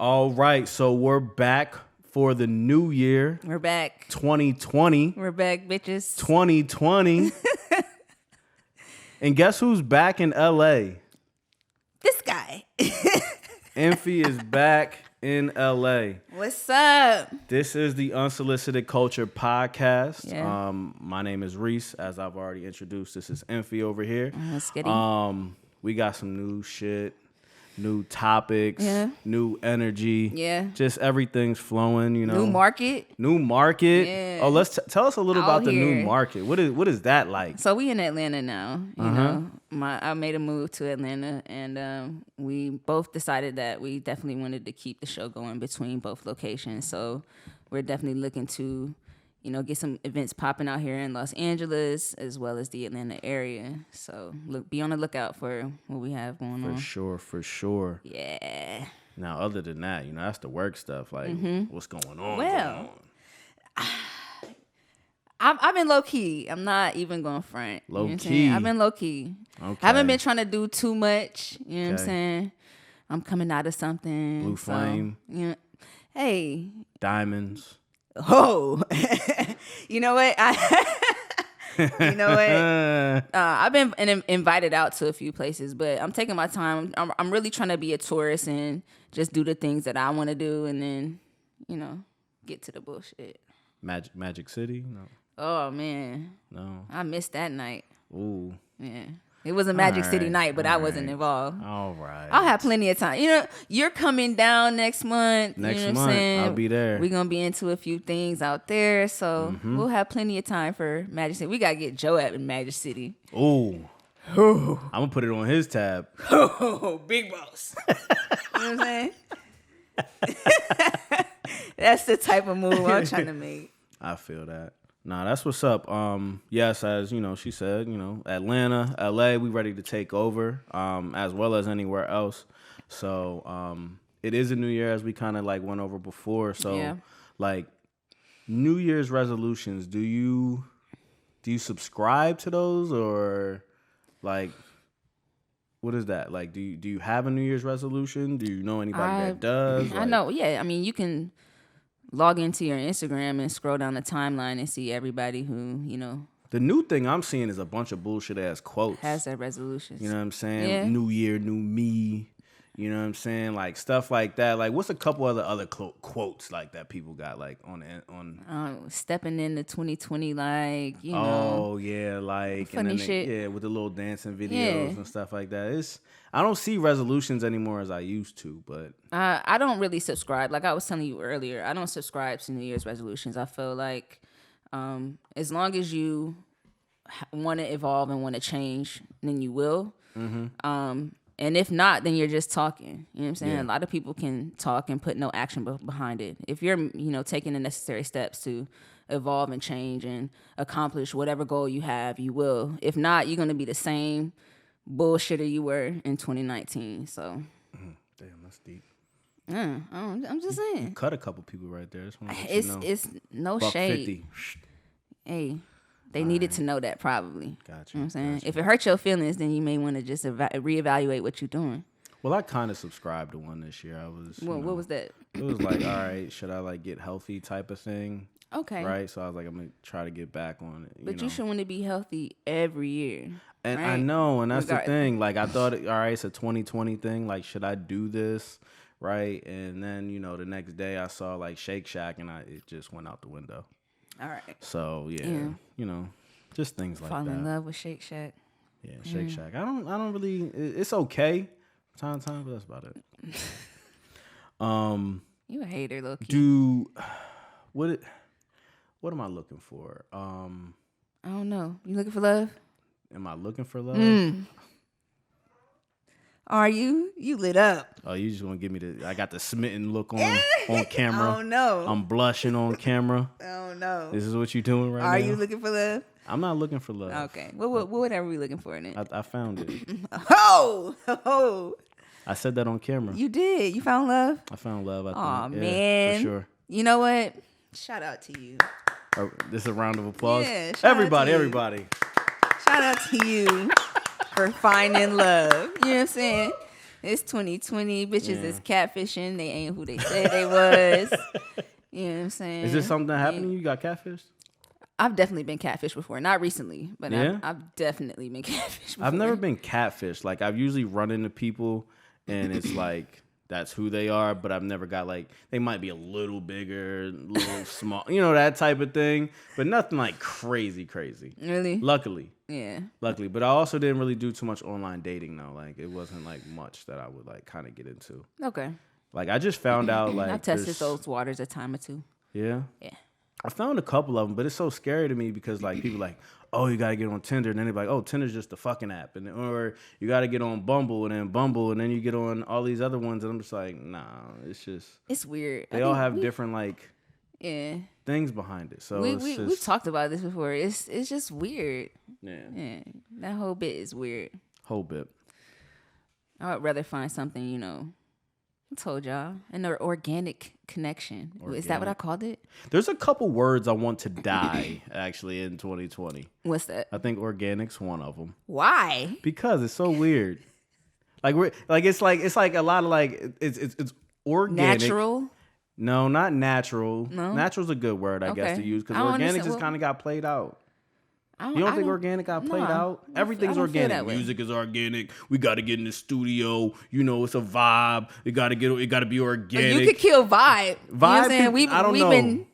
All right, so we're back for the new year. We're back. 2020. We're back, bitches. 2020. And guess who's back in LA? This guy. Infy is back in LA. What's up? This is the Unsolicited Culture Podcast. Yeah. My name is Reese, as I've already introduced. This is Infy over here. Let's get it. We got some new shit, new topics, Yeah. new energy. Yeah. Just everything's flowing, you know. New market. New market. Yeah. Oh, let's tell us a little Out about the here. new market. What is that like? So we in Atlanta now. You know, I made a move to Atlanta, and we both decided that we definitely wanted to keep the show going between both locations. So we're definitely looking to, get some events popping out here in Los Angeles as well as the Atlanta area. So be on the lookout for what we have going on. For sure. Yeah. Now, other than that, that's the work stuff. Like, what's going on? Well, I've been low key. I'm not even going front. Low You know what I'm key. saying? I've been low key. Okay. I haven't been trying to do too much. You know what Okay. I'm saying? I'm coming out of something. Blue flame. Hey. Diamonds. Oh. You know what? I've been invited out to a few places, but I'm taking my time. I'm really trying to be a tourist and just do the things that I want to do, and then, get to the bullshit. Magic City? No. Oh man, No. I missed that night. Ooh. Yeah, it was a Magic City night, but I wasn't involved. All right. I'll have plenty of time. You're coming down next month. Next you know what month, I'm saying? I'll be there. We're gonna be into a few things out there, so we'll have plenty of time for Magic City. We gotta get Joe at Magic City. Ooh. I'm gonna put it on his tab. Oh, big boss. You know what I'm saying? That's the type of move I'm trying to make. I feel that. Nah, that's what's up. Yes, as she said, Atlanta, LA, we ready to take over, as well as anywhere else. So, it is a new year, as we kind of went over before. So, Yeah. New Year's resolutions. Do you subscribe to those, or what is that? Do you have a New Year's resolution? Do you know anybody that does? I know. Yeah, I mean, you can log into your Instagram and scroll down the timeline and see everybody who, The new thing I'm seeing is a bunch of bullshit ass quotes. has their resolutions. You know what I'm saying? Yeah. New year, new me. You know what I'm saying? Stuff like that. What's a couple other quotes that people got on? Stepping into 2020, Oh yeah, funny and then shit. Yeah, with the little dancing videos Yeah. and stuff like that. I don't see resolutions anymore as I used to, but I don't really subscribe. Like I was telling you earlier, I don't subscribe to New Year's resolutions. I feel like as long as you want to evolve and want to change, then you will. And if not, then you're just talking. You know what I'm saying? Yeah. A lot of people can talk and put no action behind it. If you're, taking the necessary steps to evolve and change and accomplish whatever goal you have, you will. If not, you're going to be the same bullshitter you were in 2019. So, damn, that's deep. I'm just saying. Cut a couple people right there. Just wanna let you know. It's no Buck shade. 50. Hey, they needed to know that probably. Gotcha. You know what I'm saying? Gotcha. If it hurts your feelings, then you may want to just reevaluate what you're doing. Well, I kind of subscribed to one this year. I was. What was that? It was all right, should I get healthy type of thing? Okay. Right. So I was I'm gonna try to get back on it. But you should want to be healthy every year. And right? I know, and that's the Regard- thing. I thought, all right, it's a 2020 thing. Should I do this? Right. And then the next day I saw Shake Shack, and it just went out the window. All right. So yeah. Just things like Fall that. in love with Shake Shack. Yeah, Shake Shack. I don't really. It's okay. Time, but that's about it. You a hater, low key. What am I looking for? I don't know. You looking for love? Am I looking for love? Are you? You lit up. Oh, you just want to give me I got the smitten look on camera. Oh no. I'm blushing on camera. Oh no. This is what you doing right now? Are you looking for love? I'm not looking for love. Okay. What are we looking for in it? I found it. Oh. I said that on camera. You did. You found love? I found love. I think. Aw, Yeah, man. for sure. You know what? Shout out to you. This is a round of applause. Yeah, shout out everybody. to you. Everybody. Shout out to you for finding love. You know what I'm saying? It's 2020. Bitches Yeah. is catfishing. They ain't who they said they was. You know what I'm saying? Is this something that happened to you? You got catfished? I've definitely been catfished before. Not recently, but Yeah? I've definitely been catfished before. I've never been catfished. Like, I've usually run into people and it's like, that's who they are, but I've never got like, they might be a little bigger, a little small, you know, that type of thing, but nothing like crazy. Really? Luckily. Yeah. Luckily. But I also didn't really do too much online dating though. Like, it wasn't like much that I would like kind of get into. Okay. Like, I just found out like. I've tested those waters a time or two. Yeah? Yeah. I found a couple of them, but it's so scary to me because like people like, oh, you gotta get on Tinder, and then they're like, oh, Tinder's just a fucking app, and or you gotta get on Bumble, and then you get on all these other ones, and I'm just like, nah, it's weird. They all have different like things behind it. So we've talked about this before. It's just weird. Yeah, that whole bit is weird. Whole bit. I would rather find something, you know. I told y'all, an organic connection. Is that what I called it? There's a couple words I want to die actually in 2020. What's that? I think organic's one of them. Why? Because it's so weird. It's like a lot of like it's organic. Natural? No, not natural. No? Natural's a good word, I guess, to use because organic just kind of got played out. You don't think organic got played out? Everything's organic. Music is organic. We got to get in the studio. You know, it's a vibe. It got to be organic. You could kill vibe. Vibe. You know what I'm saying? I don't know.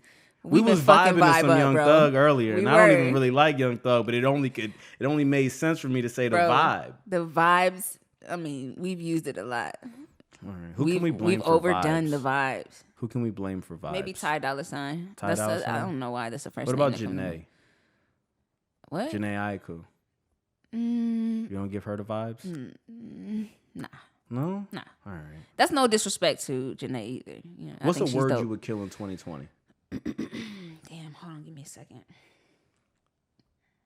We was vibing to some Young Thug earlier, and I don't even really like Young Thug, but it only made sense for me to say the vibe. The vibes. I mean, we've used it a lot. All right. Who can we blame We've for overdone vibes? the vibes. Who can we blame for vibes? Maybe Ty Dolla $ign. Ty Dolla $ign? I don't know why that's the first. What about Janae? What? Janae Aiko. You don't give her the vibes? Nah. No? Nah. All right. That's no disrespect to Janae either. You know, what's a word you would kill in 2020? Damn, hold on, give me a second.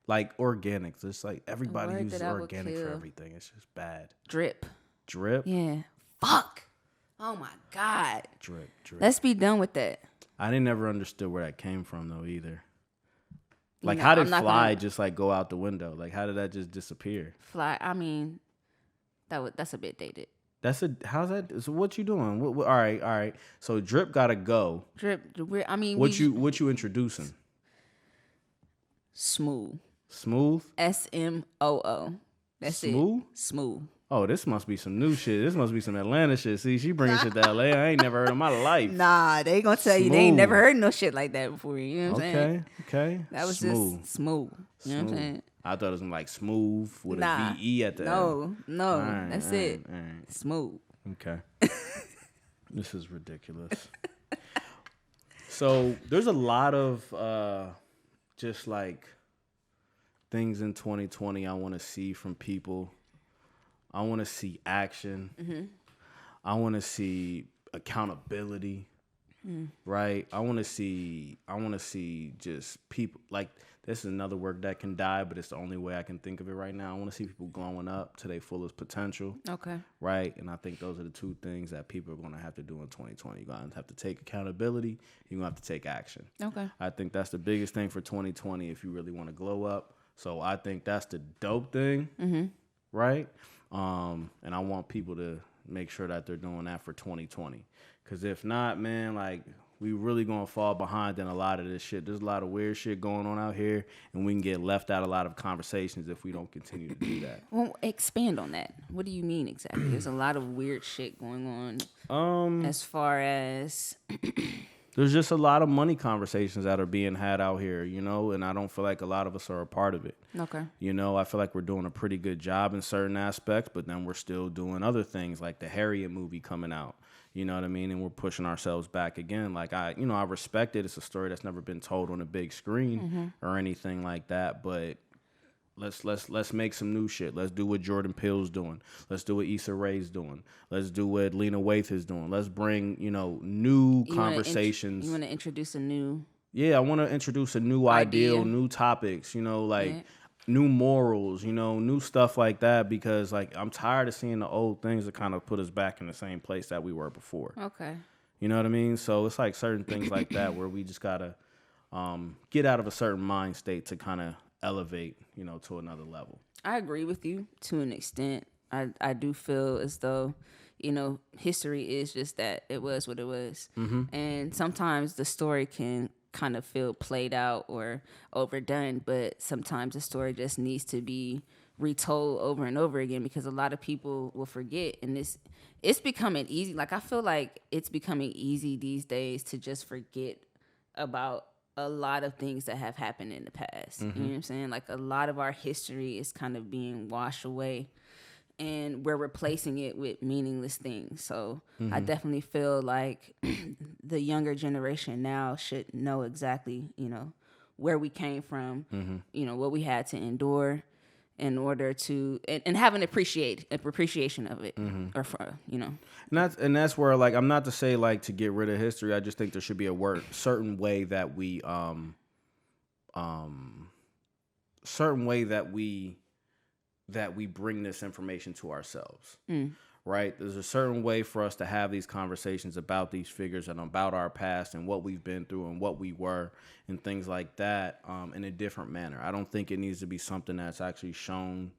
Like organics. It's like everybody uses organic for everything. It's just bad. Drip. Drip? Yeah. Fuck. Oh my God. Drip. Let's be done with that. I didn't never understood where that came from though either. Like, how did fly just like go out the window? Like, how did that just disappear? Fly. I mean, that's a bit dated. How's that? So what you doing? All right. So drip gotta go. Drip. I mean, what you introducing? Smooth. Smooth. SMOO. That's Smooth? it. Smooth. Oh, this must be some new shit. This must be some Atlanta shit. See, she bringing shit to LA. I ain't never heard in my life. Nah, they gonna tell you they ain't never heard no shit like that before. You know what I'm saying? Okay. That was just smooth. You know what I'm saying? I thought it was like smooth with a VE at the end. No, that's it. All right. Smooth. Okay. This is ridiculous. So there's a lot of just like things in 2020 I want to see from people. I want to see action. Mm-hmm. I want to see accountability. Right? I want to see just people like this is another word that can die, but it's the only way I can think of it right now. I want to see people glowing up to their fullest potential. Okay. Right? And I think those are the two things that people are going to have to do in 2020. You're going to have to take accountability. You're going to have to take action. Okay. I think that's the biggest thing for 2020 if you really want to glow up. So I think that's the dope thing. Mm-hmm. Right? And I want people to make sure that they're doing that for 2020. Because if not, man, like, we really going to fall behind in a lot of this shit. There's a lot of weird shit going on out here, and we can get left out a lot of conversations if we don't continue to do that. Well, expand on that. What do you mean exactly? There's a lot of weird shit going on. As far as... There's just a lot of money conversations that are being had out here, you know, and I don't feel like a lot of us are a part of it. Okay. You know, I feel like we're doing a pretty good job in certain aspects, but then we're still doing other things like the Harriet movie coming out. You know what I mean? And we're pushing ourselves back again. Like, I respect it. It's a story that's never been told on a big screen or anything like that, but let's make some new shit. Let's do what Jordan Peele's doing. Let's do what Issa Rae's doing. Let's do what Lena Waithe is doing. Let's bring, new conversations. You want to introduce a new... Yeah, I want to introduce a new ideal, new topics, new morals, new stuff like that, because like I'm tired of seeing the old things that kind of put us back in the same place that we were before. Okay. You know what I mean? So it's like certain things like that where we just got to get out of a certain mind state to kind of elevate, to another level. I agree with you to an extent. I do feel as though history is just that it was what it was. And sometimes the story can kind of feel played out or overdone, but sometimes the story just needs to be retold over and over again, because a lot of people will forget. And it's becoming easy. Like, I feel like it's becoming easy these days to just forget about a lot of things that have happened in the past. You know what I'm saying? Like, a lot of our history is kind of being washed away, and we're replacing it with meaningless things. So I definitely feel like the younger generation now should know exactly, where we came from, what we had to endure in order to, and have an appreciation of it, or for. And that's where, like, I'm not to say like to get rid of history. I just think there should be a certain way that we bring this information to ourselves. Right? There's a certain way for us to have these conversations about these figures and about our past and what we've been through and what we were and things like that, in a different manner. I don't think it needs to be something that's actually shown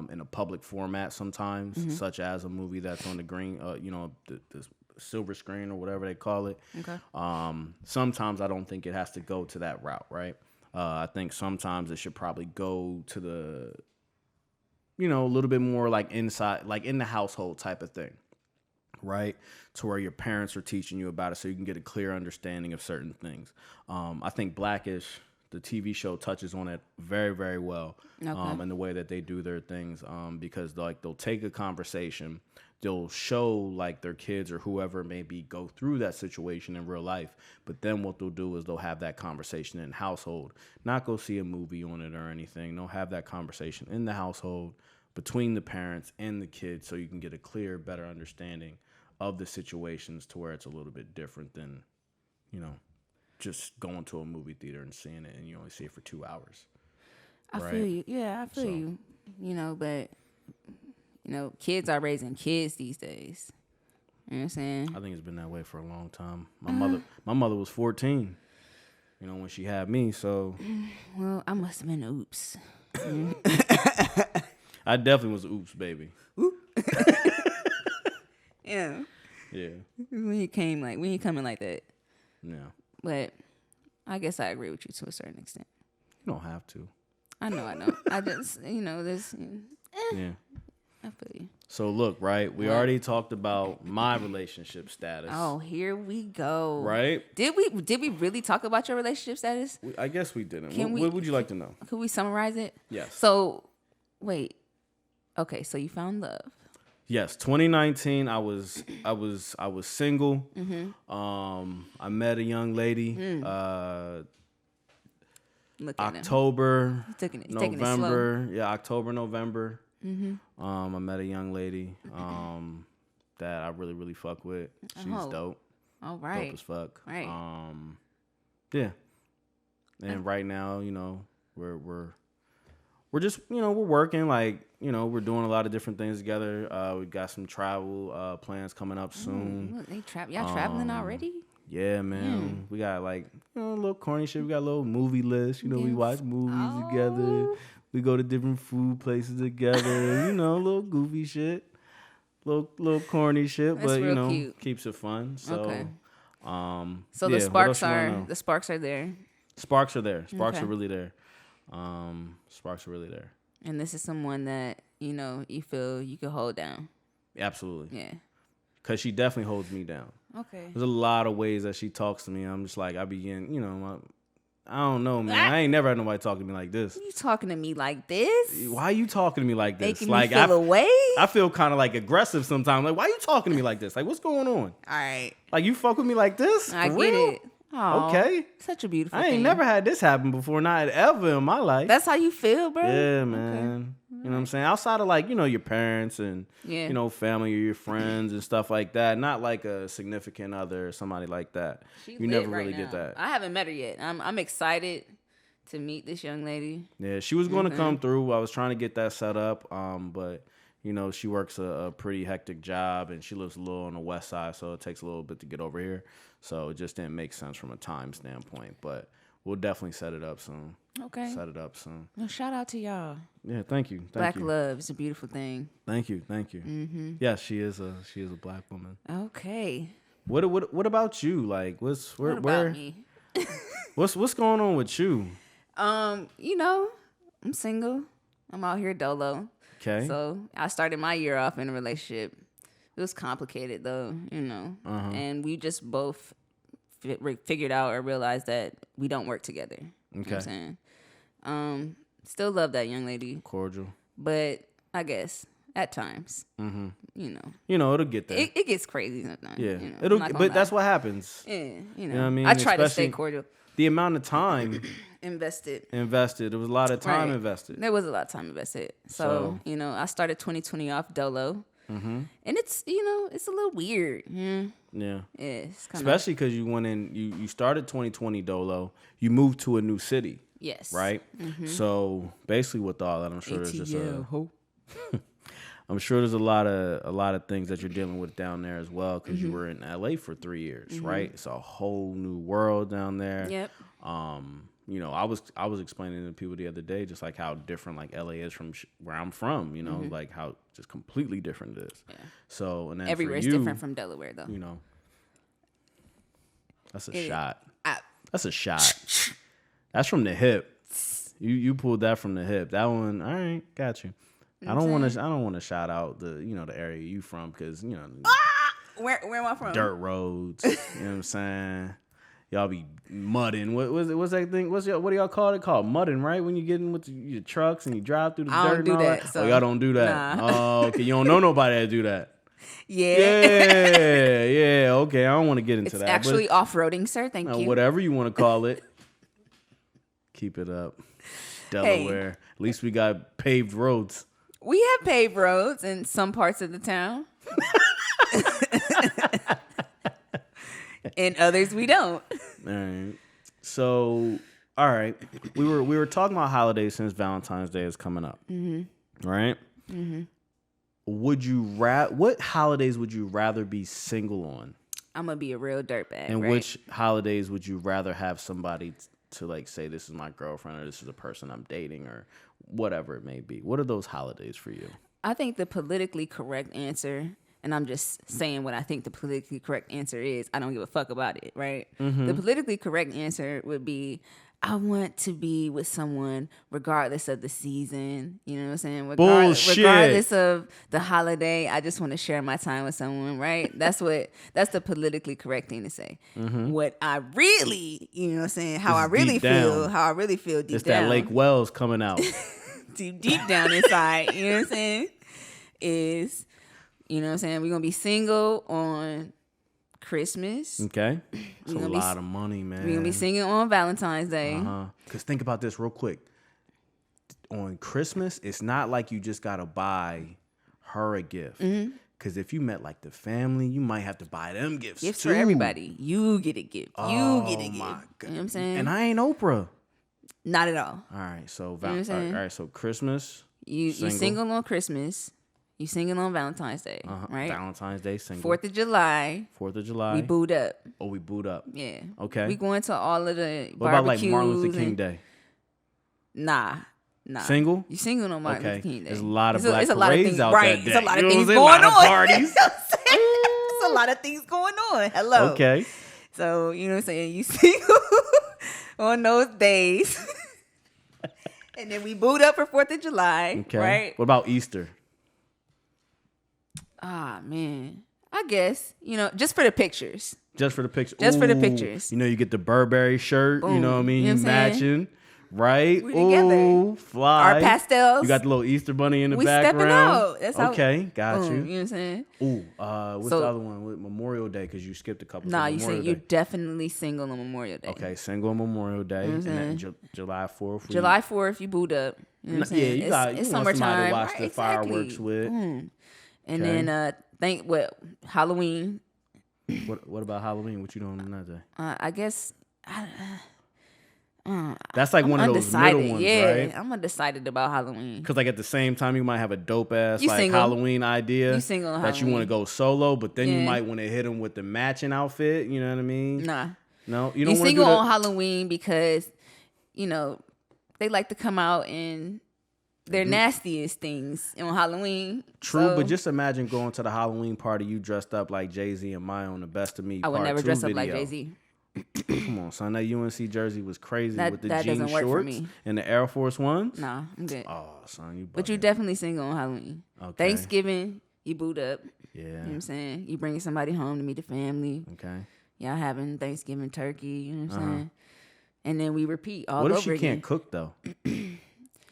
in a public format sometimes, such as a movie that's on the green, the silver screen or whatever they call it. Okay. Sometimes I don't think it has to go to that route, right? I think sometimes it should probably go to the, a little bit more like inside, like in the household type of thing, right? To where your parents are teaching you about it so you can get a clear understanding of certain things. I think Blackish, the TV show, touches on it very, very well, in the way that they do their things, because like they'll take a conversation, they'll show like their kids or whoever it may be go through that situation in real life, but then what they'll do is they'll have that conversation in household, not go see a movie on it or anything. They'll have that conversation in the household between the parents and the kids so you can get a clear, better understanding of the situations, to where it's a little bit different than, just going to a movie theater and seeing it and you only see it for 2 hours. I feel you. Yeah, I feel you. But kids are raising kids these days. You know what I'm saying? I think it's been that way for a long time. My mother was 14, when she had me, so. Well, I must have been oops. I definitely was oops, baby. Yeah. Yeah. When you coming like that. Yeah. But I guess I agree with you to a certain extent. You don't have to. I know. I just, this. Yeah. I feel you. So look, right? We already talked about my relationship status. Oh, here we go. Right? Did we really talk about your relationship status? I guess we didn't. What What would you like to know? Could we summarize it? Yes. So, wait. Okay, so you found love. Yes, 2019. I was single. I met a young lady. Look at October, Taking it November. Yeah, October, November. I met a young lady that I really, really fuck with. She's dope. All right. Dope as fuck. Right. Yeah. And right now, we're just, we're working, like, we're doing a lot of different things together. We got some travel plans coming up soon. Y'all traveling already? Yeah, man. We got like, a little corny shit. We got a little movie list. We watch movies together. We go to different food places together. A little goofy shit, little corny shit, That's but cute. Keeps it fun. So, Okay. So the sparks the sparks are there. Sparks are there. Sparks Okay. are really there. Sparks are really there. And this is someone that you feel you could hold down. Absolutely. Yeah. Because she definitely holds me down. Okay. There's a lot of ways that she talks to me. I'm just like, I begin, I don't know, man. I ain't never had nobody talk to me like this. You talking to me like this? Why are you talking to me like this? Making like me feel away? I feel kind of like aggressive sometimes. Like, why are you talking to me like this? Like, what's going on? All right. Like, you fuck with me like this? I For get real? it. Aww, Okay. Such a beautiful I thing. ain't never had this happen before, not ever in my life. That's how you feel, bro? Yeah, man. You know what I'm saying? Outside of like, your parents and, family or your friends and stuff like that. Not like a significant other or somebody like that. She's You lit never right really now. get that. I haven't met her yet. I'm excited to meet this young lady. Yeah, she was going to come through. I was trying to get that set up, but she works a pretty hectic job, and she lives a little on the west side, so it takes a little bit to get over here. So it just didn't make sense from a time standpoint. But we'll definitely set it up soon. Okay. Set it up soon. Well, shout out to y'all. Yeah, thank you. Black love is a beautiful thing. Thank you. Mm-hmm. Yeah, she is a black woman. Okay. What about you? Like, what about me? what's going on with you? I'm single. I'm out here dolo. Okay. So I started my year off in a relationship. It was complicated though, and we just both figured out or realized that we don't work together. Okay. You know what I'm saying? Still love that young lady. Cordial. But I guess at times, it'll get there. It gets crazy sometimes. Yeah. But that's what happens. Yeah. You know what I mean? I try to stay cordial. The amount of time invested. There was a lot of time invested. There was a lot of time invested. So I started 2020 off dolo. Mm-hmm. And it's it's a little weird. Yeah. It's especially because you went in, you started 2020 dolo, you moved to a new city. Yes. Right? Mm-hmm. So basically with all that, I'm sure there's just I'm sure there's a lot of things that you're dealing with down there as well, because you were in LA for 3 years, right? It's a whole new world down there. Yep. I was explaining to people the other day just like how different like LA is from where I'm from, like how just completely different it is. Yeah. So and then everywhere's different from Delaware though. That's a shot. That's a shot. That's from the hip. You pulled that from the hip. That one, all right, got you. I don't want to shout out the the area you from, because where am I from? Dirt roads. You know what I'm saying? Y'all be mudding. What's that thing? What do y'all call it? Called mudding, right? When you get in with your trucks and you drive through the dirt. I don't do that. So. Oh, y'all don't do that. Nah. Oh, okay. You don't know nobody that do that. Yeah. Yeah. Okay. I don't want to get into that. It's actually off-roading, sir. Thank you. Whatever you want to call it. Keep it up, Delaware. At least we got paved roads. We have paved roads in some parts of the town. In others, we don't. All right. So, all right. We were talking about holidays since Valentine's Day is coming up. Mm-hmm. Right? Mm-hmm. What holidays would you rather be single on? I'm going to be a real dirtbag, And right? which holidays would you rather have somebody to like say, this is my girlfriend, or this is a person I'm dating, or whatever it may be? What are those holidays for you? I think the politically correct answer, and I'm just saying what I think the politically correct answer is, I don't give a fuck about it, right? Mm-hmm. The politically correct answer would be, I want to be with someone regardless of the season. You know what I'm saying? Regardless of the holiday, I just want to share my time with someone, right? That's the politically correct thing to say. Mm-hmm. What I really, you know what I'm saying, how I really feel deep down. It's that Lake Wells coming out. deep down inside, you know what I'm saying? Is, you know what I'm saying, we're going to be single on Christmas. Okay. It's a lot of money, man. We're going to be single on Valentine's Day. Because think about this real quick. On Christmas, it's not like you just got to buy her a gift. Because if you met like the family, you might have to buy them gifts too. For everybody. You get a gift. You get a gift. My God. You know what I'm saying? And I ain't Oprah. Not at all. All right. So, so Christmas. You single on Christmas. You single on Valentine's Day, right? Valentine's Day single. 4th of July. We boot up. Oh, we boot up. Yeah. Okay. We going to all of the what about like Martin Luther King Day? Nah. Single? You single on Martin Luther King Day. There's a lot of black parades out that day. There's a lot of things going on. Parties. There's a lot of things going on. Hello. Okay. So, you know what I'm saying? You single on those days. And then we boot up for 4th of July. Okay. Right? What about Easter? Ah, man. I guess, just for the pictures. Just for the pictures. Just for the pictures. You get the Burberry shirt. Boom. You know what I mean? You know what I'm matching. Right? We're together. Fly. Our pastels. You got the little Easter bunny in the We background. stepping out. That's okay, got you. You know what I'm saying? What's the other one? With Memorial Day, because you skipped a couple. Nah, you said you're definitely single on Memorial Day. Okay, single on Memorial Day. You know what and then July 4th. July 4th, you boot up. You know what I'm saying? It's summertime. To watch the fireworks with. And then Halloween. What about Halloween? What you doing on that day? I guess that's like one of those middle ones, right? I'm undecided about Halloween. Because like at the same time, you might have a dope ass like single. Halloween idea you single on that Halloween. you want to go solo, but then you might want to hit them with the matching outfit. You know what I mean? Nah. No, you don't. You single on Halloween because they like to come out in their nastiest things on Halloween. True, but just imagine going to the Halloween party, you dressed up like Jay-Z and Maya on the Best of Me I would Part never 2 dress up video. like Jay-Z. Come on, son. That UNC jersey was crazy with the that jean doesn't work for shorts me. and the Air Force Ones. Nah, I'm good. Oh, son, you. But you bugging. definitely single on Halloween. Okay. Thanksgiving, you boot up. Yeah. You know what I'm saying? You bringing somebody home to meet the family. Okay. Y'all having Thanksgiving turkey. You know what I'm saying? And then we repeat all over again. What if she can't cook though?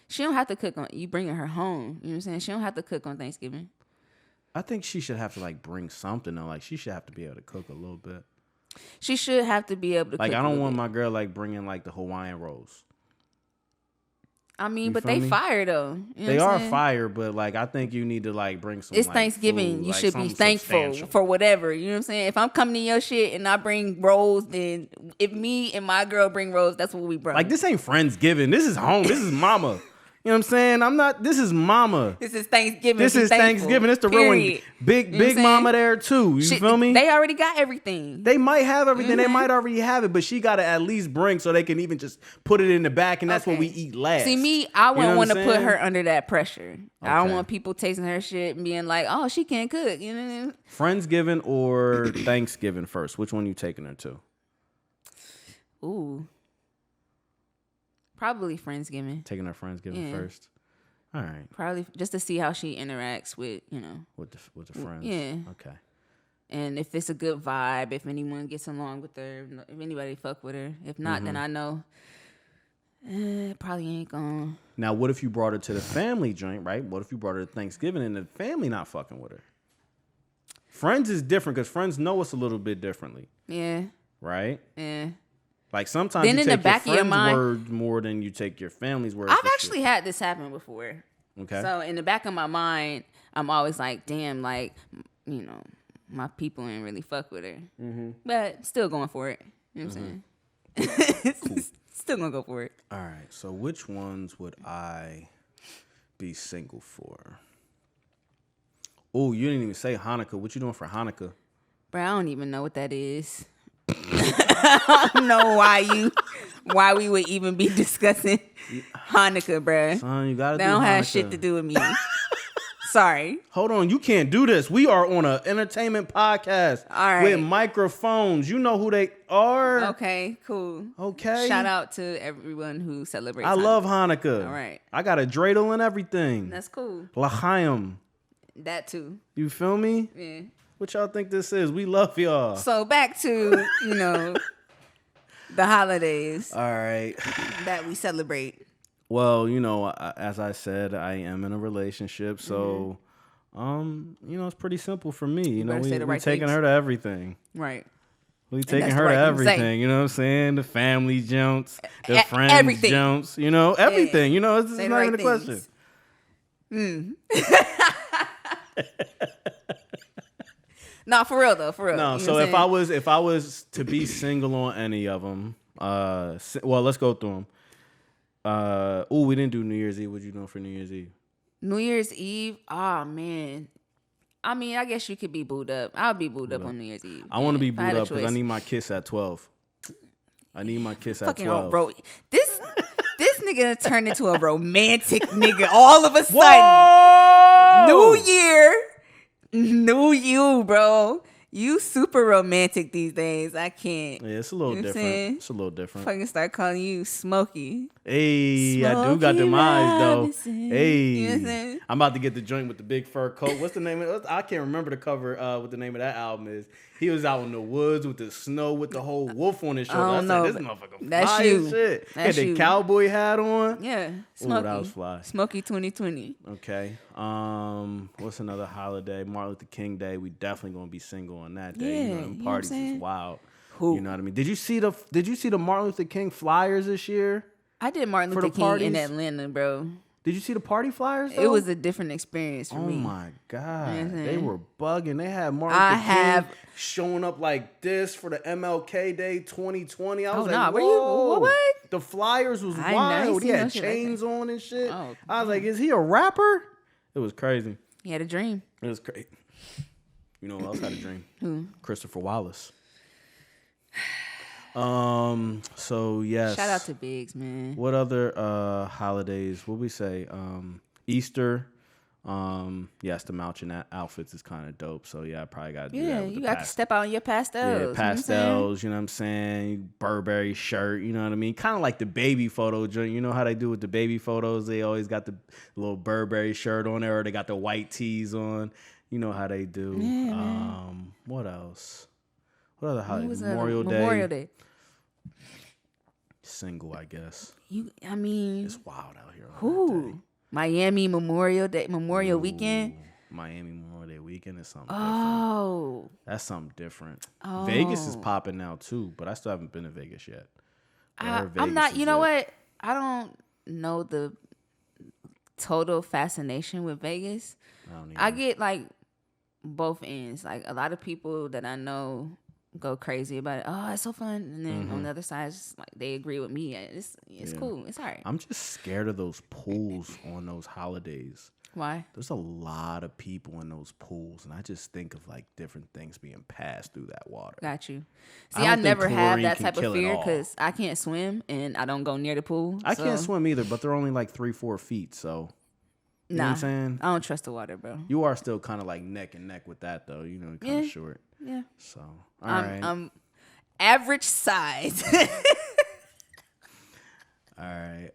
She don't have to cook on. You bringing her home. You know what I'm saying? She don't have to cook on Thanksgiving. I think she should have to like bring something though. Like she should have to be able to cook a little bit. She should have to be able to like cook I don't a want bit. my girl like bringing like the Hawaiian rolls. I mean, You but feel they me? fire though. You know They what I'm are saying? fire, but like I think you need to like bring some. It's like, Thanksgiving. food, You like, should be something thankful substantial. for whatever. You know what I'm saying? If I'm coming to your shit and I bring rolls, then if me and my girl bring rolls, that's what we bring. Like this ain't Friendsgiving. This is home. This is mama. You know what I'm saying? I'm not. This is mama. This is Thanksgiving. This Be is thankful. Thanksgiving. It's the real one. Period. Big You know what I'm mama saying? there too. You feel me? They already got everything. They might have everything. They Mhm. might already have it, but she got to at least bring so they can even just put it in the back, and that's what we eat last. See, me, I You know wouldn't what want I'm to put saying? her under that pressure. I don't Okay. want people tasting her shit and being like, "Oh, she can't cook." You know what I mean? Friendsgiving or Thanksgiving first? Which one you taking her to? Ooh, probably Friendsgiving. Taking her Friendsgiving Yeah. first. All right, Probably just to see how she interacts with with the friends. Yeah. Okay. and if it's a good vibe, if anyone gets along with her, if anybody fuck with her. If not, then I know probably ain't gonna. Now, what if you brought her to the family joint, right? What if you brought her to Thanksgiving and the family not fucking with her? Friends is different because friends know us a little bit differently, Yeah, right? yeah. Like sometimes Then you in the take back of your your friend's mind- word more than you take your family's word. I've actually had this happen before. Okay. So in the back of my mind, I'm always like, damn, like, my people ain't really fuck with her. Mm-hmm. But still going for it. You know what I'm saying? Cool. Still gonna go for it. All right. So which ones would I be single for? Oh, you didn't even say Hanukkah. What you doing for Hanukkah? Bro, I don't even know what that is. I don't know why we would even be discussing Hanukkah, bruh. Son, you gotta That do don't have Hanukkah. shit to do with me. Sorry. Hold on, you can't do this. We are on an entertainment podcast All right. with microphones. You know who they are. Okay, cool. Okay. Shout out to everyone who celebrates I love Hanukkah. All right. I got a dreidel and everything. That's cool. L'chaim. That too. You feel me? Yeah. What y'all think this is? We love y'all. So back to, the holidays All right. that we celebrate. Well, as I said, I am in a relationship, so it's pretty simple for me. better say the we right taking things. her to everything. Right. We taking that's her the to right thing to say. everything. You know what I'm saying? The family jumps, the E- friends everything. jumps. Everything. It's Say the not right even a question. things. No, for real though, for real. No, You know so what I'm if I was to be single on any of them, well, let's go through them. We didn't do New Year's Eve. What you doing for New Year's Eve? New Year's Eve, oh man. I mean, I guess you could be booed up. I'll be booed up on New Year's Eve. I want to be if I had booed a up because I choice. need my kiss at 12. I need my kiss at Fucking 12. bro. This nigga turned into a romantic nigga all of a sudden. Whoa! New year, new you, bro. You super romantic these days. I can't. Yeah, it's a little You know what I'm different. saying? It's a little different. Fucking start calling you Smokey. Hey, I do got Smokey them eyes though. Robinson. Hey, You know what I'm saying? I'm about to get the joint with the big fur coat. What's the name of it? I can't remember the cover. What the name of that album is? He was out in the woods with the snow with the whole wolf on his shoulder. I don't said, know, this but motherfucker that's fly you. as shit. He had That's the you. cowboy hat on. Yeah, Ooh, Smokey. that was fly. Smokey 2020. Okay. What's another holiday? Martin Luther King Day. We definitely gonna be single on that day. Yeah, them you know what I'm parties is saying? wild. Who? You know what I mean? Did you see the Martin Luther King flyers this year? I did Martin For Luther the King in parties? Atlanta, bro. Did you see the party flyers? It though? was a different experience for Oh me. my God. Mhm. They were bugging. They had Martin I Luther have- King showing up like this for the MLK Day 2020. I was Oh, like, nah, were you- whoa. what? The flyers was I ain't wild. He seen no had shit like that. chains on and shit. Oh, I was like, is he a rapper? It was crazy. He had a dream. It was crazy. You know who else had a dream? Who? Christopher Wallace. So yes. Shout out to Biggs, man. What other holidays? What we say? Easter. Yes, the matching outfits is kind of dope. So yeah, I probably got to do that. Yeah, With you the got to step out in your pastels. Yeah, pastels. You know what I'm saying? Burberry shirt. You know what I mean? Kind of like the baby photo joint. You know how they do with the baby photos? They always got the little Burberry shirt on there, or they got the white tees on. You know how they do. Yeah, What else? What other It holiday? was Memorial Day. Memorial Day. Single, I guess. I mean, It's wild out here. who? Miami Memorial Day, Memorial Weekend. Miami Memorial Day weekend is something Oh, different. That's something different. Oh. Vegas is popping now too, but I still haven't been to Vegas yet. I'm not. You know what? I don't know the total fascination with Vegas. I get like both ends. Like a lot of people that I know go crazy about it. Oh, it's so fun. And then on the other side, it's just like they agree with me. It's cool. It's all right. I'm just scared of those pools on those holidays. Why? There's a lot of people in those pools, and I just think of like different things being passed through that water. Got you. I See, don't I think never have chlorine that can type of kill it fear all. because I can't swim and I don't go near the pool. I can't swim either, but they're only like 3-4 feet, so you know what I'm saying? I don't trust the water, bro. You are still kind of like neck and neck with that, though. You know, kind of short. Yeah. So, all right. I'm average size. All right.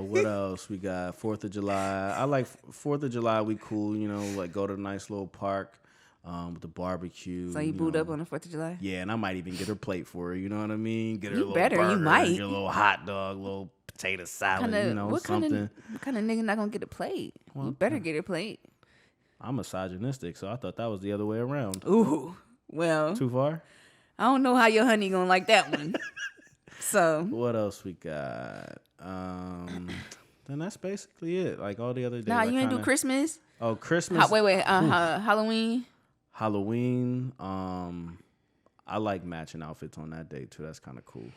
What else we got? 4th of July. I like 4th of July. We cool. You know, like go to a nice little park with the barbecue. So you boot up on the 4th of July? Yeah, and I might even get her plate for her. You know what I mean? Get her You a little better, you burger, might. get a little hot dog, little potato salad. Something. What kind of nigga not gonna get a plate? You better get a plate. I'm misogynistic, so I thought that was the other way around. Ooh, well, Too far? I don't know how your honey gonna like that one. So What else we got? Then that's basically it. Like all the other days. you ain't do Christmas. Oh, Christmas. Halloween. Halloween. I like matching outfits on that day too. That's kind of cool.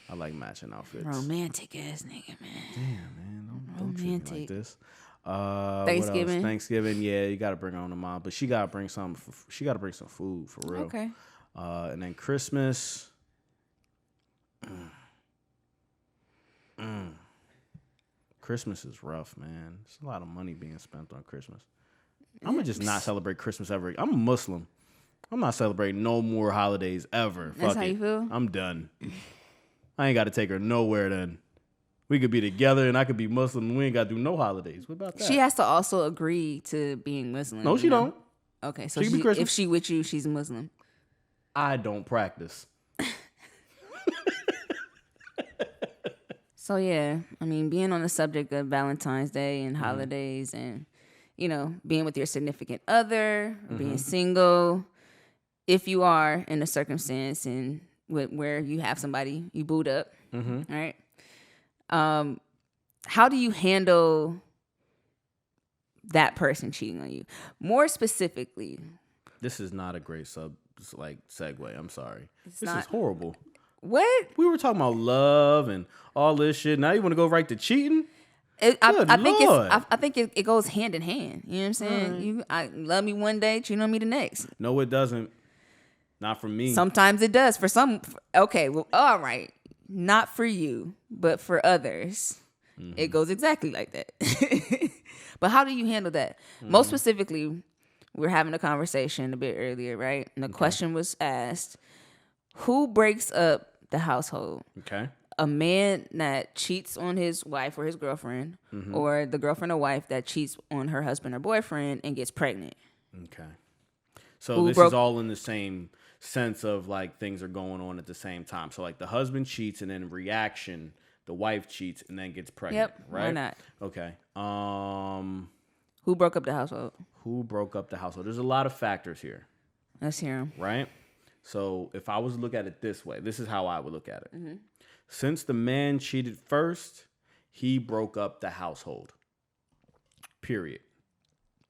I like matching outfits. Romantic ass nigga, man. Damn, man, don't treat me like this. Thanksgiving. What else? Thanksgiving. Yeah, you got to bring her on the mom, but she got to bring some. She got to bring some food for real. Okay. And then Christmas. Christmas is rough, man. There's a lot of money being spent on Christmas. I'm gonna just not celebrate Christmas ever. I'm a Muslim. I'm not celebrating no more holidays ever. That's Fuck how it. you feel? I'm done. I ain't got to take her nowhere then. We could be together and I could be Muslim and we ain't got to do no holidays. What about that? She has to also agree to being Muslim. No, she don't. Okay, so She can be Christian. if she with you, she's Muslim. I don't practice. So yeah, I mean, being on the subject of Valentine's Day and holidays, and being with your significant other, being single, if you are in a circumstance and where you have somebody you boot up, all right. How do you handle that person cheating on you? More specifically, This is not a great segue. I'm sorry. This not- is horrible. what? We were talking about love and all this shit. Now you want to go right to cheating? I think it goes hand in hand. You know what I'm saying? I love me one day, cheat on me the next. No, it doesn't. Not for me. Sometimes it does. For some, okay, well, all right. Not for you, but for others, it goes exactly like that. But how do you handle that? Most specifically, we were having a conversation a bit earlier, right? And the question was asked, who breaks up the household? Okay. A man that cheats on his wife or his girlfriend, or the girlfriend or wife that cheats on her husband or boyfriend and gets pregnant. Okay. So this is all in the same sense of like things are going on at the same time. So like the husband cheats and then reaction, the wife cheats and then gets pregnant. Yep. Right? Why not? Okay. Who broke up the household? Who broke up the household? There's a lot of factors here. Let's hear him. Right? So if I was to look at it this way, this is how I would look at it. Since the man cheated first, he broke up the household. Period.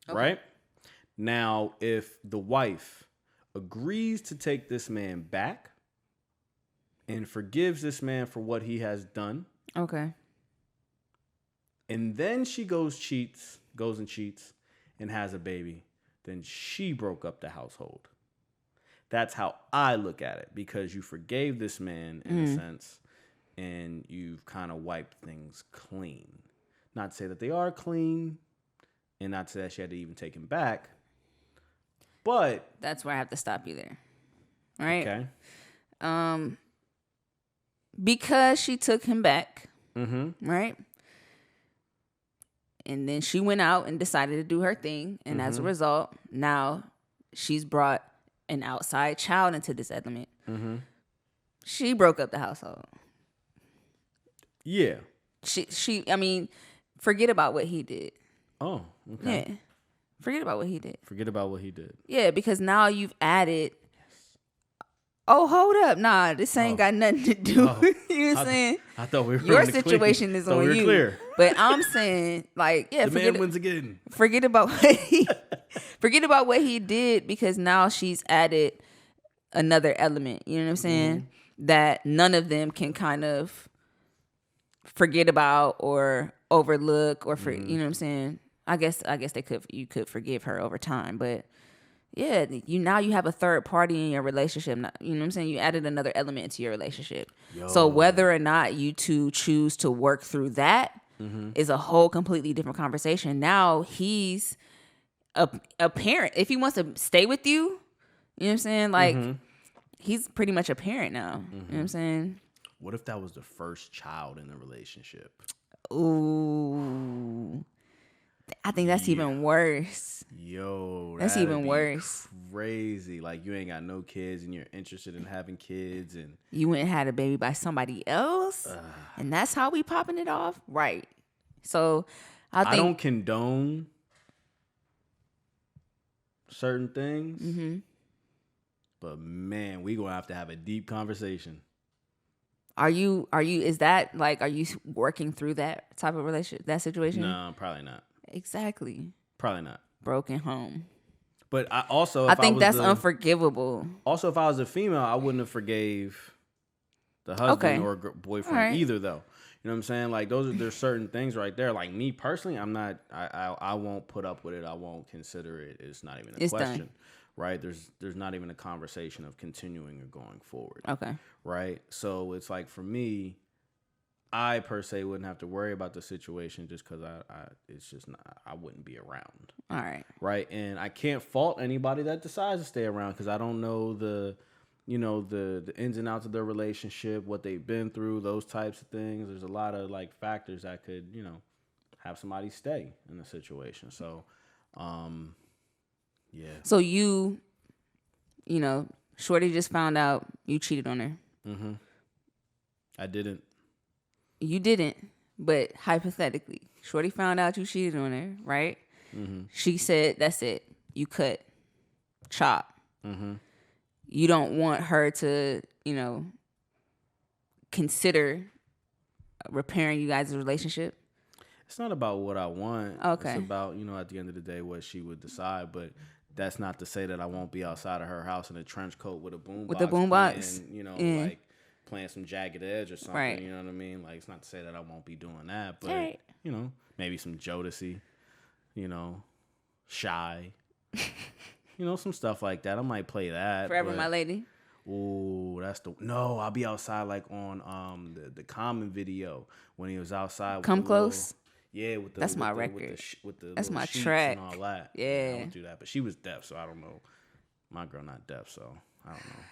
Okay. Right? Now, if the wife agrees to take this man back and forgives this man for what he has done. Okay. And then she goes and cheats and has a baby. Then she broke up the household. That's how I look at it, because you forgave this man in a sense, and you've kind of wiped things clean. Not to say that they are clean, and not to say that she had to even take him back, but That's where I have to stop you there. Right? okay. Because she took him back, Mm-hmm. right? And then she went out and decided to do her thing. And as a result, now she's brought an outside child into this element. She broke up the household. Yeah. I mean, forget about what he did. Oh, okay. Yeah. Forget about what he did. Forget about what he did. Yeah, because now you've added. Oh, hold up. Nah, this ain't got nothing to do. You know what I'm saying? I thought we were Your on the situation is on you. Clear. But I'm saying, like, yeah, The man wins again. Forget about what he did, because now she's added another element. You know what I'm saying? That none of them can kind of forget about or overlook or you know what I'm saying? I guess you could forgive her over time, but yeah, you have a third party in your relationship. You know what I'm saying? You added another element to your relationship. So whether or not you two choose to work through that is a whole completely different conversation. Now he's a parent. If he wants to stay with you, you know what I'm saying? Like, he's pretty much a parent now. You know what I'm saying? What if that was the first child in the relationship? Ooh. I think that's even worse. Yo, that's even worse. Crazy. Like, you ain't got no kids and you're interested in having kids, and you went and had a baby by somebody else, and that's how we popping it off, right? So I don't condone certain things, but man, we gonna have to have a deep conversation. Are you? Is that like? Are you working through that type of relationship, that situation? No, probably not. Exactly. Probably not. Broken home. But I think that's unforgivable. Also, if I was a female, I wouldn't have forgave the husband or boyfriend either, though. You know what I'm saying? Like, there's certain things right there. Like, me personally, I won't put up with it. I won't consider it. It's not even a question. Done. Right? There's not even a conversation of continuing or going forward. Okay. Right? So it's like, for me, I per se wouldn't have to worry about the situation, just because it's just not, I wouldn't be around. All right. Right. And I can't fault anybody that decides to stay around, because I don't know the ins and outs of their relationship, what they've been through, those types of things. There's a lot of like factors that could, have somebody stay in the situation. So, yeah. So Shorty just found out you cheated on her. Mm-hmm. I didn't. You didn't, but hypothetically, Shorty found out you cheated on her, right? Mm-hmm. She said, that's it. You cut. Chop. Mm-hmm. You don't want her to, consider repairing you guys' relationship? It's not about what I want. Okay. It's about, at the end of the day, what she would decide. But that's not to say that I won't be outside of her house in a trench coat with a boombox. With a boombox. Like playing some Jagged Edge or something. Right. You know what I mean? Like, it's not to say that I won't be doing that. But, right. Maybe some Jodeci, Shy. Some stuff like that. I might play that. Forever My Lady. Ooh, no, I'll be outside like on the Common video when he was outside. Come Close. Yeah, that's my record. With the that's my sheets track and all that. Yeah, I would do that, but she was deaf, so I don't know. My girl not deaf, so I don't know.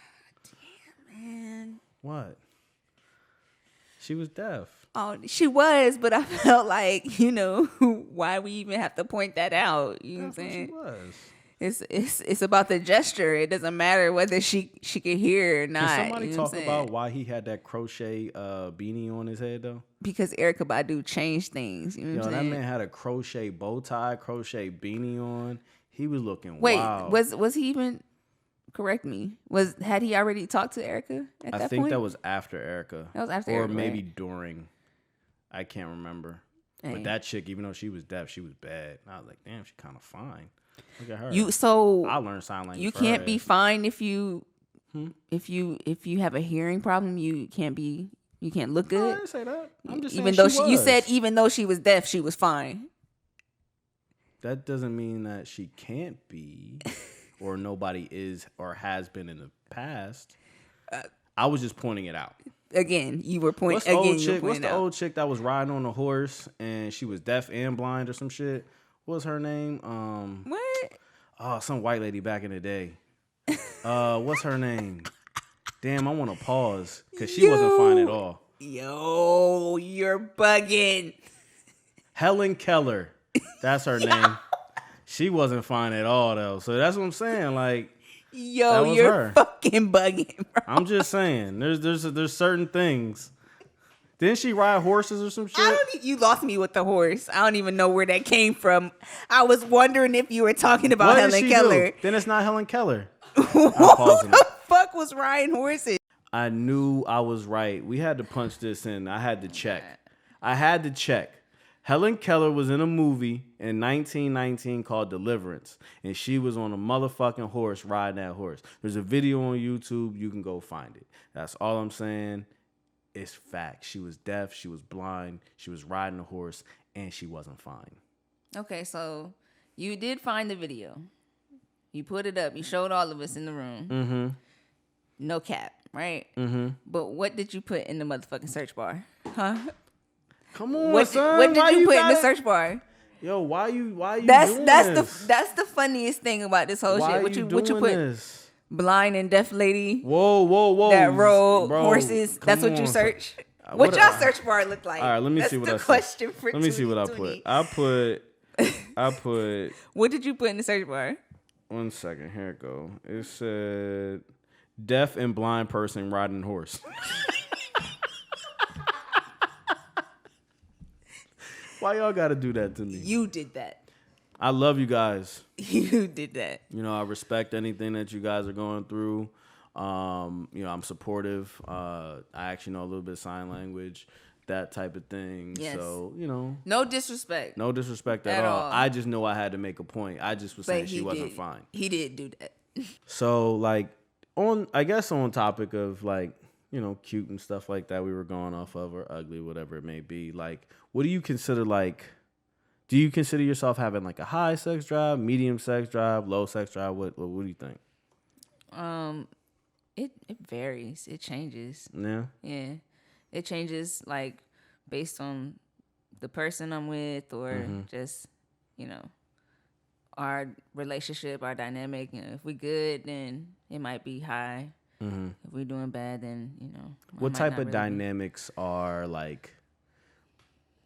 Damn, man. What? She was deaf. Oh, she was, but I felt like, why we even have to point that out? You know what I'm saying? She was. It's about the gesture. It doesn't matter whether she could hear or not. Can somebody talk about why he had that crochet beanie on his head though? Because Erykah Badu changed things. You know what I'm saying? That man had a crochet bow tie, crochet beanie on. He was looking wild. Was he even? Correct me. Had he already talked to Erykah at that point? I think that was after Erykah. That was after Or Erykah, maybe right? During. I can't remember. Dang. But that chick, even though she was deaf, she was bad. And I was like, damn, she kind of fine. Look at her. I learned sign language. You can't be fine if you have a hearing problem. You can't look good. No, I didn't say that. I'm just even saying though you said even though she was deaf, she was fine. That doesn't mean that she can't be. or nobody is or has been in the past. I was just pointing it out. Again, you were pointing. What's the old chick? What's the out. old chick that was riding on a horse and she was deaf and blind or some shit? What was her name? What? Oh, some white lady back in the day. What's her name? Damn, I want to pause because she wasn't fine at all. Yo, you're bugging. Helen Keller. That's her name. She wasn't fine at all though. So that's what I'm saying. Like, yo, you're her. fucking bugging, bro. I'm just saying. There's certain things. Didn't she ride horses or some shit? You lost me with the horse. I don't even know where that came from. I was wondering if you were talking about What Helen did she Keller. do? Then it's not Helen Keller. Who the fuck was riding horses? I knew I was right. We had to punch this in. I had to check. Helen Keller was in a movie in 1919 called Deliverance, and she was on a motherfucking horse riding that horse. There's a video on YouTube. You can go find it. That's all I'm saying. It's fact. She was deaf. She was blind. She was riding a horse, and she wasn't fine. Okay, so you did find the video. You put it up. You showed all of us in the room. Mm-hmm. No cap, right? Mm-hmm. But what did you put in the motherfucking search bar? Huh? Come on, What son. did Why you put in gotta... the search bar? Yo, why you doing that's this? That's the funniest thing about this whole Why shit. you What you put? This? Blind and deaf lady. Whoa. That rode Bro, horses. That's what you on, search. son. What y'all search bar look like? All right, let me That's see what the I question for Let me see what I put. I put. What did you put in the search bar? 1 second. Here it go. It said deaf and blind person riding horse. Why y'all got to do that to me? You did that. I love you guys. You did that. You know, I respect anything that you guys are going through. You know, I'm supportive. I actually know a little bit of sign language, that type of thing. Yes. So, you know. No disrespect. No disrespect at all. I just know I had to make a point. I just was saying she wasn't fine. He did do that. So, like, on topic of, like, you know, cute and stuff like that we were going off of, or ugly, whatever it may be. Like, what do you consider, like, do you consider yourself having, like, a high sex drive, medium sex drive, low sex drive? What do you think? It varies. It changes. Yeah. Yeah. It changes, like, based on the person I'm with or just, you know, our relationship, our dynamic. You know, if we good, then it might be high. Mm-hmm. If we're doing bad, then, you know. What type of dynamics are, like,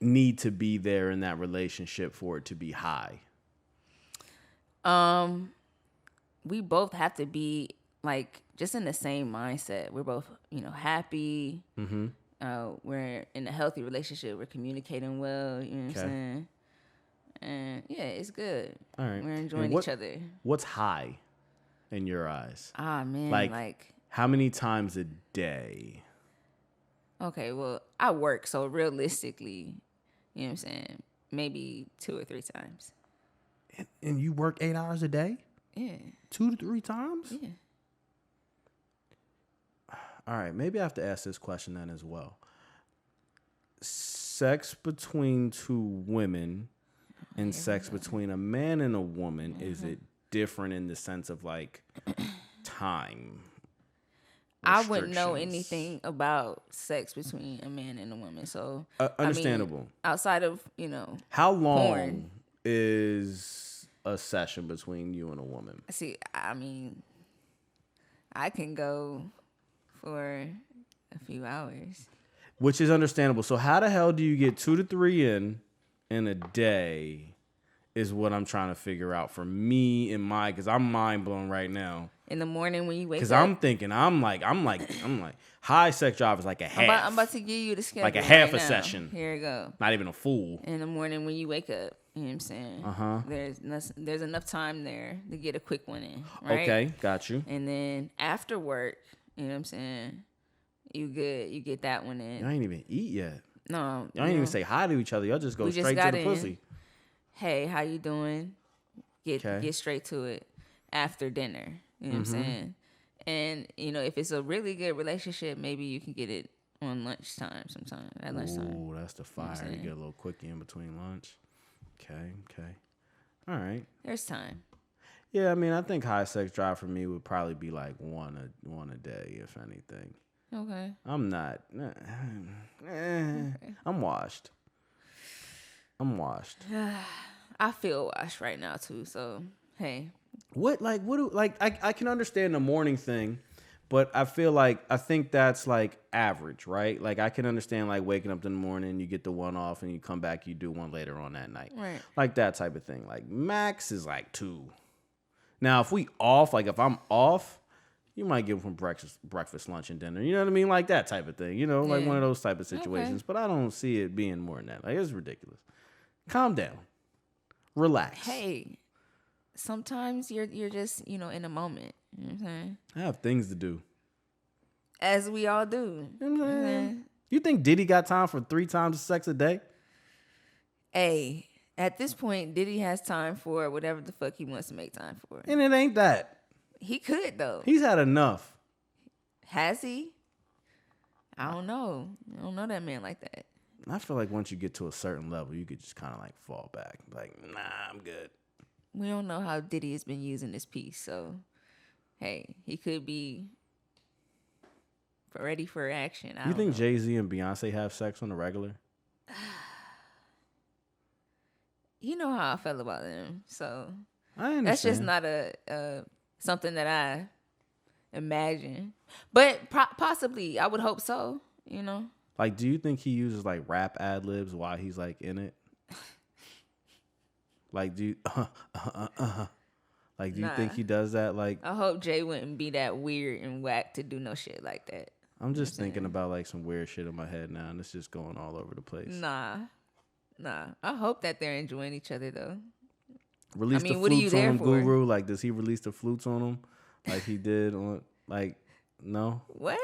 need to be there in that relationship for it to be high? We both have to be, like, just in the same mindset. We're both, you know, happy. Mm-hmm. We're in a healthy relationship. We're communicating well. You know what I'm saying? And yeah, it's good. All right. We're enjoying each other. What's high in your eyes? Ah, man. Like how many times a day? Okay, well, I work, so realistically, you know what I'm saying, maybe 2 or 3 times. And you work 8 hours a day? Yeah. 2 to 3 times? Yeah. All right, maybe I have to ask this question then as well. Sex between 2 women and sex between a man and a woman, is it different in the sense of, like, time? I wouldn't know anything about sex between a man and a woman, so understandable. I mean, outside of, you know, how long porn, is a session between you and a woman? See, I mean, I can go for a few hours, which is understandable. So how the hell do you get 2 to 3 in a day? Is what I'm trying to figure out for me and because I'm mind blown right now. In the morning when you wake up. Because I'm thinking, I'm like, high sex drive is like a half. I'm about to give you the schedule. Like a half right a now. session. Here you go. Not even a full. In the morning when you wake up, you know what I'm saying? There's enough time there to get a quick one in, right? Okay, got you. And then after work, you know what I'm saying? You good. You get that one in. Y'all ain't even eat yet. No. Y'all ain't even say hi to each other. Y'all just go straight to the pussy. Hey, how you doing? Get straight to it after dinner. You know what I'm saying? And, you know, if it's a really good relationship, maybe you can get it on lunchtime sometime, at lunchtime. Ooh, that's the fire. You get a little quickie in between lunch. Okay. All right. There's time. Yeah, I mean, I think high sex drive for me would probably be like one a day, if anything. Okay. I'm not. I'm washed. I feel washed right now too. So hey, I can understand the morning thing, but I think that's like average, right? Like I can understand like waking up in the morning, you get the one off, and you come back, you do one later on that night, right? like that type of thing. Like max is like 2. Now if we off, like if I'm off, you might give them breakfast, lunch, and dinner. You know what I mean? Like that type of thing. You know, like one of those type of situations. Okay. But I don't see it being more than that. Like it's ridiculous. Calm down, relax. Hey, sometimes you're just in a moment. You know what I'm saying? I have things to do. As we all do. You know what I'm saying? You think Diddy got time for 3 times sex a day? Hey, at this point, Diddy has time for whatever the fuck he wants to make time for. And it ain't that. He could though. He's had enough. Has he? I don't know. I don't know that man like that. I feel like once you get to a certain level, you could just kind of like fall back. Like, nah, I'm good. We don't know how Diddy has been using this piece, so hey, he could be ready for action. You think Jay-Z and Beyonce have sex on the regular? You know how I felt about them, so I understand. that's just not a something that I imagine. But possibly, I would hope so. You know. Like, do you think he uses like rap ad libs while he's like in it? Like, do you, like, do you think he does that? Like, I hope Jay wouldn't be that weird and whack to do no shit like that. I'm just thinking about like some weird shit in my head now, and it's just going all over the place. Nah. I hope that they're enjoying each other though. Release the flutes on him, Guru. Like, does he release the flutes on him, like he did on like? No. What?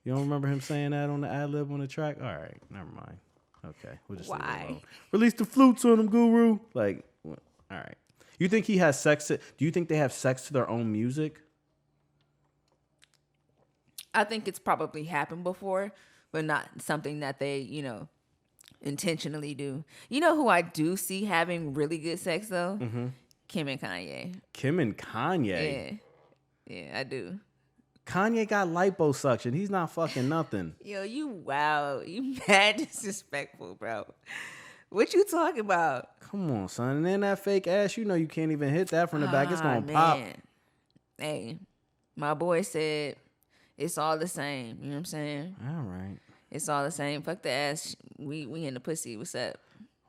You don't remember him saying that on the ad lib on the track? All right, never mind. Okay, we'll just leave it alone. Release the flutes on him, Guru. Like, all right. You think he has sex? Do you think they have sex to their own music? I think it's probably happened before, but not something that they, intentionally do. You know who I do see having really good sex though? Mm-hmm. Kim and Kanye. Kim and Kanye? Yeah, I do. Kanye got liposuction. He's not fucking nothing. Yo, you mad disrespectful, bro. What you talking about? Come on, son. And then that fake ass, you know you can't even hit that from the back. It's gonna pop. Hey, my boy said it's all the same. You know what I'm saying? All right. It's all the same. Fuck the ass. We in the pussy. What's up?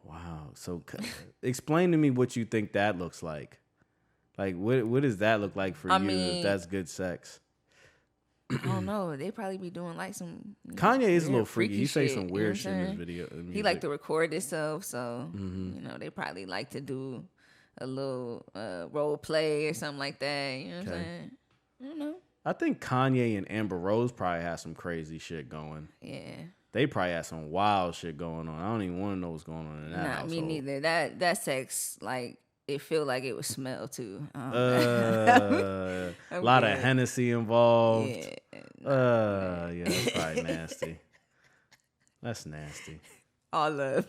Wow. So explain to me what you think that looks like. Like, what does that look like for you if that's good sex? I don't know. They probably be doing like some. Kanye is a little freaky. He say shit, some weird shit in his video. He like to record himself, so they probably like to do a little role play or something like that. You know what I'm saying? I don't know. I think Kanye and Amber Rose probably have some crazy shit going. Yeah. They probably have some wild shit going on. I don't even want to know what's going on in that household. Me neither. That sex, like, it feel like it would smell too. A lot of Hennessy involved. Yeah, that's probably nasty. That's nasty. All love.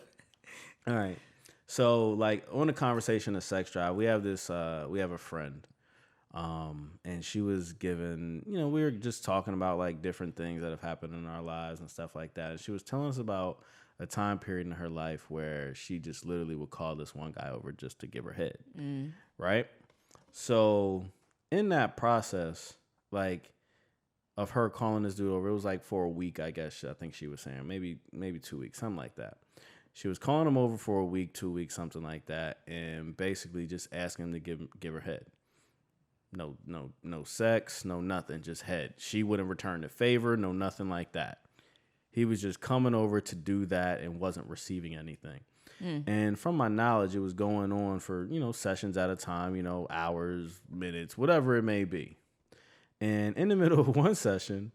All right. So, like, on the conversation of sex drive, we have a friend. And she was given, we were just talking about like different things that have happened in our lives and stuff like that. And she was telling us about a time period in her life where she just literally would call this one guy over just to give her head. Right? So in that process, like, of her calling this dude over, it was like for a week, I guess. I think she was saying maybe 2 weeks, something like that. She was calling him over for a week, 2 weeks, something like that, and basically just asking him to give her head. No sex, no nothing, just head. She wouldn't return the favor, no nothing like that. He was just coming over to do that and wasn't receiving anything. And from my knowledge, it was going on for, sessions at a time, hours, minutes, whatever it may be. And in the middle of one session,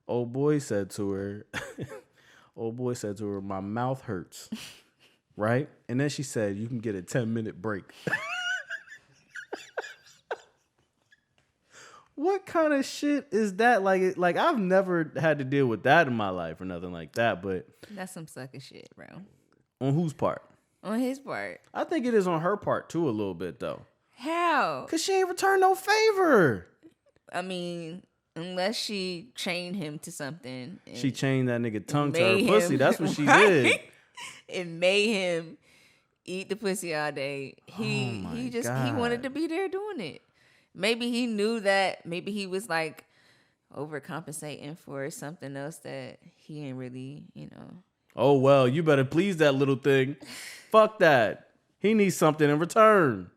old boy said to her, my mouth hurts. Right? And then she said, you can get a 10-minute break. What kind of shit is that? Like I've never had to deal with that in my life or nothing like that, but that's some sucker shit, bro. On whose part? On his part. I think it is on her part too a little bit though. How? Cause she ain't returned no favor. I mean, unless she chained him to something. She chained that nigga tongue to her made pussy. him- That's what she Right? did. It made him eat the pussy all day. He wanted to be there doing it. Maybe he knew that. Maybe he was like overcompensating for something else that he ain't really, Oh well, you better please that little thing. Fuck that. He needs something in return.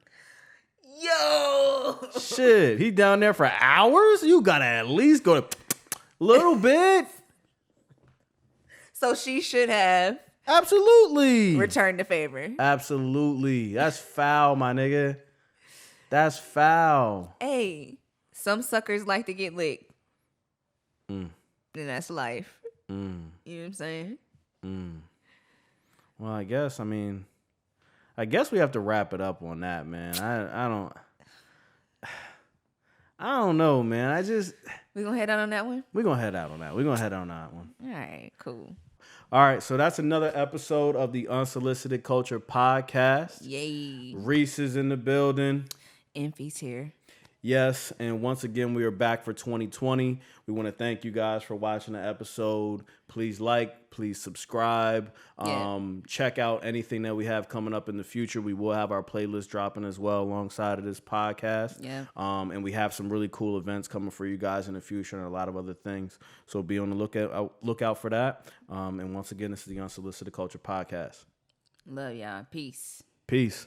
Yo. Shit, he down there for hours? You gotta at least go a little bit. So she should have Absolutely. returned the favor. Absolutely. That's foul, my nigga. That's foul. Hey, some suckers like to get licked. And that's life. You know what I'm saying? Well, I guess we have to wrap it up on that, man. I don't know, man. We gonna head out on that one? We're gonna head out on that. We're gonna head out on that one. All right, cool. All right, so that's another episode of the Unsolicited Culture Podcast. Yay. Reese is in the building. Infy's here. Yes, and once again, we are back for 2020. We want to thank you guys for watching the episode. Please like, please subscribe. Check out anything that we have coming up in the future. We will have our playlist dropping as well alongside of this podcast. Yeah. And we have some really cool events coming for you guys in the future and a lot of other things. So be on the lookout for that. And once again, this is the Unsolicited Culture Podcast. Love y'all. Peace. Peace.